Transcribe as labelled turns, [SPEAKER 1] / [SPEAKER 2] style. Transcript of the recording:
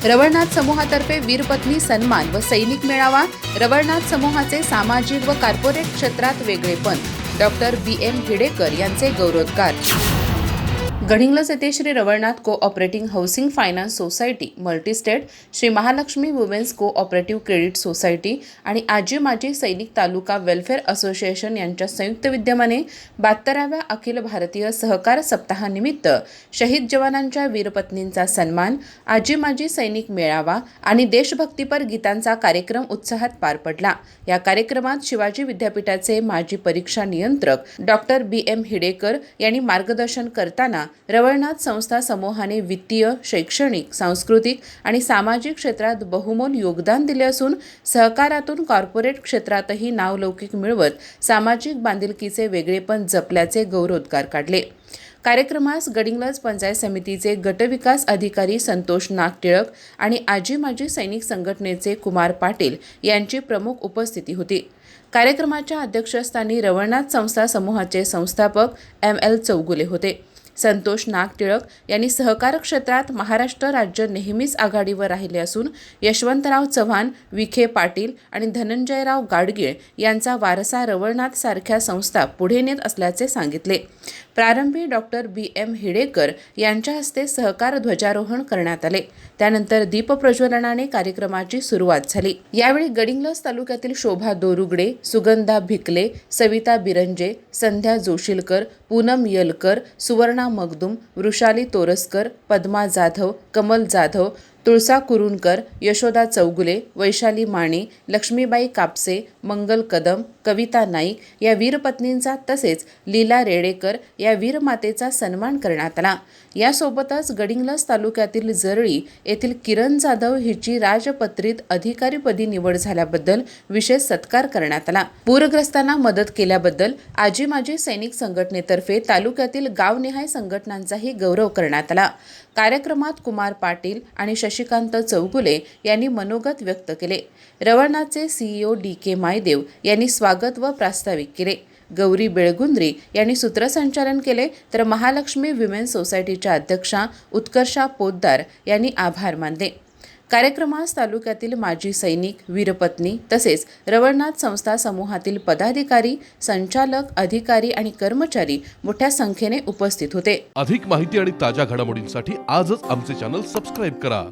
[SPEAKER 1] रवळनाथ समूहातर्फे वीरपत्नी सन्मान व सैनिक मेळावा। रवळनाथ समूहाचे सामाजिक व कॉर्पोरेट क्षेत्रात वेगळेपण। डॉक्टर BM हिडेकर यांचे गौरवोद्गार। गडिंग्लज येथे Shri Rawalnath cooperative housing finance society multistate, Shri Mahalakshmi women's cooperative credit society आणि आजी माजी सैनिक तालुका वेलफेअर असोसिएशन यांच्या संयुक्त विद्यमाने 72व्या अखिल भारतीय सहकार सप्ताहानिमित्त शहीद जवानांच्या वीरपत्नींचा सन्मान, आजी माजी सैनिक मेळावा आणि देशभक्तीपर गीतांचा कार्यक्रम उत्साहात पार पडला। या कार्यक्रमात शिवाजी विद्यापीठाचे माजी परीक्षा नियंत्रक डॉक्टर BM हिडेकर यांनी मार्गदर्शन करताना रवळनाथ संस्था समूहाने वित्तीय, शैक्षणिक, सांस्कृतिक आणि सामाजिक क्षेत्रात बहुमोल योगदान दिले असून सहकारातून कॉर्पोरेट क्षेत्रातही नावलौकिक मिळवत सामाजिक बांधिलकीचे वेगळेपण जपल्याचे गौरवोद्गार काढले। कार्यक्रमास गडिंग्लज पंचायत समितीचे गटविकास अधिकारी संतोष नागटिळक आणि आजी माजी सैनिक संघटनेचे कुमार पाटील यांची प्रमुख उपस्थिती होती। कार्यक्रमाच्या अध्यक्षस्थानी रवळनाथ संस्था समूहाचे संस्थापक ML चौगुले होते। संतोष नागटिळक यांनी सहकार क्षेत्रात महाराष्ट्र राज्य नेहमीच आघाडीवर राहिले असून यशवंतराव चव्हाण, विखे पाटील आणि धनंजयराव गाडगीळ यांचा वारसा रवळनाथ सारख्या संस्था पुढे नेत असल्याचे सांगितले। प्रारंभी डॉक्टर BM हिडेकर यांच्या हस्ते सहकार ध्वजारोहण करण्यात आले। त्यानंतर दीपप्रज्वलनाने कार्यक्रमाची सुरुवात झाली। यावेळी गडिंग्लज तालुक्यातील शोभा दोरुगडे, सुगंधा भिकले, सविता बिरंजे, संध्या जोशीलकर, पूनम यलकर, सुवर्णा मगदुम, वृषाली तोरसकर, पद्मा जाधव, कमल जाधव, तुळसा कुरुणकर, यशोदा चौगुले, वैशाली माने, लक्ष्मीबाई कापसे, मंगल कदम, कविता नाईक या वीरपत्नींचा तसेच लीला रेडेकर या वीरमातेचा सन्मान करण्यात आला। यासोबतच गडिंग्लज तालुक्यातील जरळी येथील किरण जाधव हिची राजपत्रित अधिकारीपदी निवड झाल्याबद्दल विशेष सत्कार करण्यात आला। पूरग्रस्तांना मदत केल्याबद्दल आजी माजी सैनिक संघटनेतर्फे तालुक्यातील गावनिहाय संघटनांचाही गौरव करण्यात आला। कार्यक्रमात कुमार पाटील आणि शशिकांत चौगुले यांनी मनोगत व्यक्त केले। रवळनाथचे CEO DK मायदेव यांनी स्वागत व प्रास्ताविक केले। गौरी बेळगुंद्री यांनी सूत्रसंचालन केले तर महालक्ष्मी विमेन्स सोसायटीच्या अध्यक्षा उत्कर्षा पोद्दार यांनी आभार मानले। कार्यक्रमास तालुक्यातील माजी सैनिक, वीरपत्नी तसेच रवळनाथ संस्था समूहातील पदाधिकारी, संचालक, अधिकारी आणि कर्मचारी मोठ्या संख्येने उपस्थित होते।
[SPEAKER 2] अधिक माहिती आणि ताज्या घडामोडींसाठी आजच आमचे चॅनल सबस्क्राइब करा।